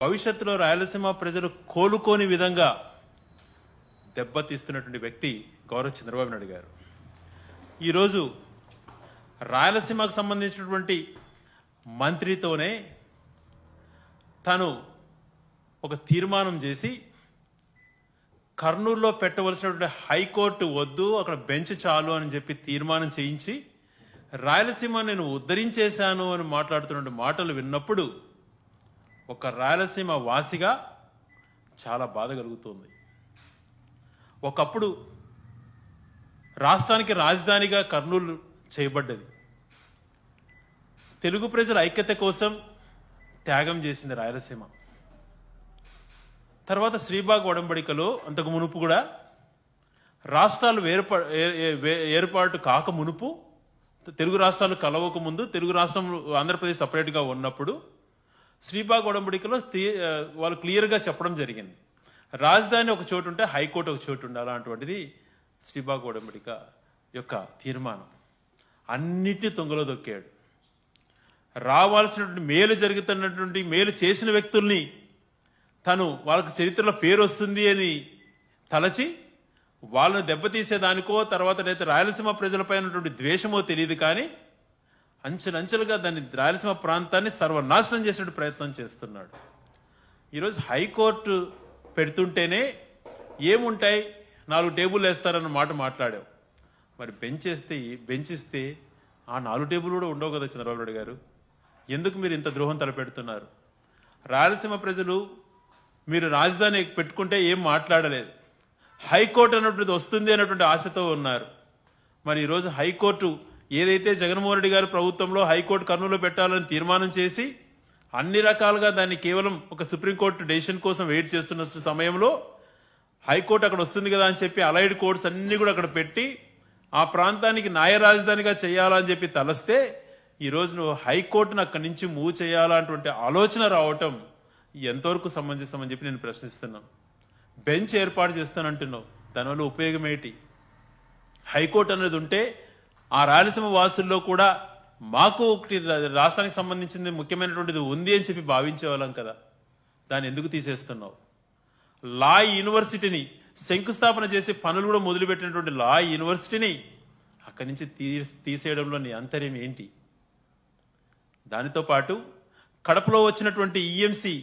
భవిష్యత్తులో రాయలసీమ ప్రజలు కోలుకోని విధంగా దెబ్బతీస్తున్నటువంటి వ్యక్తి గౌరవ్ చంద్రబాబు నాయుడు గారు. ఈరోజు రాయలసీమకు సంబంధించినటువంటి మంత్రితోనే తను ఒక తీర్మానం చేసి కర్నూలులో పెట్టవలసినటువంటి హైకోర్టు వద్దు, అక్కడ బెంచ్ చాలు అని చెప్పి తీర్మానం చేయించి రాయలసీమ నేను ఉద్ధరించేశాను అని మాట్లాడుతున్న మాటలు విన్నప్పుడు ఒక రాయలసీమ వాసిగా చాలా బాధ కలుగుతుంది. ఒకప్పుడు రాష్ట్రానికి రాజధానిగా కర్నూలు చేయబడ్డది. తెలుగు ప్రజల ఐక్యత కోసం త్యాగం చేసింది రాయలసీమ. తర్వాత శ్రీబాగ్ ఒడంబడికలో అంతకు మునుపు కూడా రాష్ట్రాలు ఏర్పాటు కాక మునుపు, తెలుగు రాష్ట్రాలు కలవక ముందు, తెలుగు రాష్ట్రం ఆంధ్రప్రదేశ్ సపరేట్గా ఉన్నప్పుడు శ్రీబాగ్ ఒడంబడికలో వాళ్ళు క్లియర్గా చెప్పడం జరిగింది. రాజధాని ఒక చోటు ఉంటే హైకోర్టు ఒక చోటు ఉండాలి. అలాంటిది శ్రీబాగ్ ఒడంబడిక యొక్క తీర్మానం. అన్నిటినీ తొంగలో దొక్కాడు. రావాల్సినటువంటి మేలు జరుగుతున్నటువంటి మేలు చేసిన వ్యక్తుల్ని తను వాళ్ళకు చరిత్రలో పేరు వస్తుంది అని తలచి వాళ్ళని దెబ్బతీసేదానికో తర్వాత అయితే రాయలసీమ ప్రజలపై ఉన్నటువంటి ద్వేషమో తెలియదు, కానీ అంచెలంచెలుగా దాన్ని రాయలసీమ ప్రాంతాన్ని సర్వనాశనం చేసే ప్రయత్నం చేస్తున్నాడు. ఈరోజు హైకోర్టు పెడుతుంటేనే ఏముంటాయి, 4 టేబుల్ వేస్తారన్న మాట మాట్లాడావు. మరి బెంచ్ ఇస్తే ఆ 4 టేబుల్ కూడా ఉండవు కదా చంద్రబాబు నాయుడు గారు. ఎందుకు మీరు ఇంత ద్రోహం తలపెడుతున్నారు? రాయలసీమ ప్రజలు మీరు రాజధాని పెట్టుకుంటే ఏం మాట్లాడలేదు, హైకోర్టు అన్నటువంటిది వస్తుంది అన్నటువంటి ఆశతో ఉన్నారు. మరి ఈరోజు హైకోర్టు ఏదైతే జగన్మోహన్ రెడ్డి గారి ప్రభుత్వంలో హైకోర్టు కర్నూలులో పెట్టాలని తీర్మానం చేసి అన్ని రకాలుగా దాన్ని కేవలం ఒక సుప్రీంకోర్టు డెసిషన్ కోసం వెయిట్ చేస్తున్న సమయంలో హైకోర్టు అక్కడ వస్తుంది కదా అని చెప్పి అలైడ్ కోర్ట్స్ అన్ని కూడా అక్కడ పెట్టి ఆ ప్రాంతానికి న్యాయ రాజధానిగా చేయాలని చెప్పి తలస్తే ఈరోజు నువ్వు హైకోర్టును అక్కడి నుంచి మూవ్ చేయాలన్నటువంటి ఆలోచన రావటం ఎంతవరకు సమంజసం అని చెప్పి నేను ప్రశ్నిస్తున్నాను. బెంచ్ ఏర్పాటు చేస్తానంటున్నావు, దానివల్ల ఉపయోగం ఏంటి? హైకోర్టు అనేది ఉంటే ఆ రాయలసీమ వాసుల్లో కూడా మాకు ఒకటి రాష్ట్రానికి సంబంధించింది ముఖ్యమైనటువంటిది ఉంది అని చెప్పి భావించేవాళ్ళం కదా. దాన్ని ఎందుకు తీసేస్తున్నావు? లా యూనివర్సిటీని శంకుస్థాపన చేసి పనులు కూడా మొదలుపెట్టినటువంటి లా యూనివర్సిటీని అక్కడి నుంచి తీసేయడంలో నీ అంతర్యం ఏంటి? దానితో పాటు కడపలో వచ్చినటువంటి ఈఎంసీ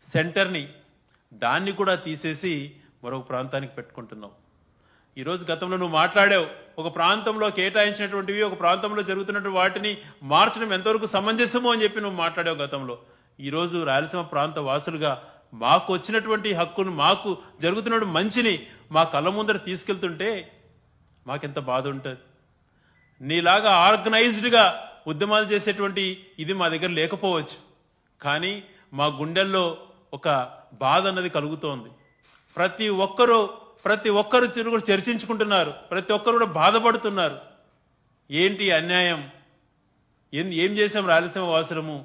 సెంటర్ని దాన్ని కూడా తీసేసి మరొక ప్రాంతానికి పెట్టుకుంటున్నావు. ఈరోజు గతంలో నువ్వు మాట్లాడావు, ఒక ప్రాంతంలో కేటాయించినటువంటివి ఒక ప్రాంతంలో జరుగుతున్నటువంటి వాటిని మార్చడం ఎంతవరకు సమంజసమో అని చెప్పి నువ్వు మాట్లాడావు గతంలో. ఈరోజు రాయలసీమ ప్రాంత వాసులుగా మాకు వచ్చినటువంటి హక్కును, మాకు జరుగుతున్న మంచిని మా కళ్ళ ముందర తీసుకెళ్తుంటే మాకెంత బాధ ఉంటుంది. నీలాగా ఆర్గనైజ్డ్గా ఉద్యమాలు చేసేటువంటి ఇది మా దగ్గర లేకపోవచ్చు, కానీ మా గుండెల్లో ఒక బాధ అన్నది కలుగుతోంది. ప్రతి ఒక్కరు కూడా చర్చించుకుంటున్నారు, ప్రతి ఒక్కరు కూడా బాధపడుతున్నారు. ఏంటి అన్యాయం? ఏం చేశాం రాయలసీమ వాసులము?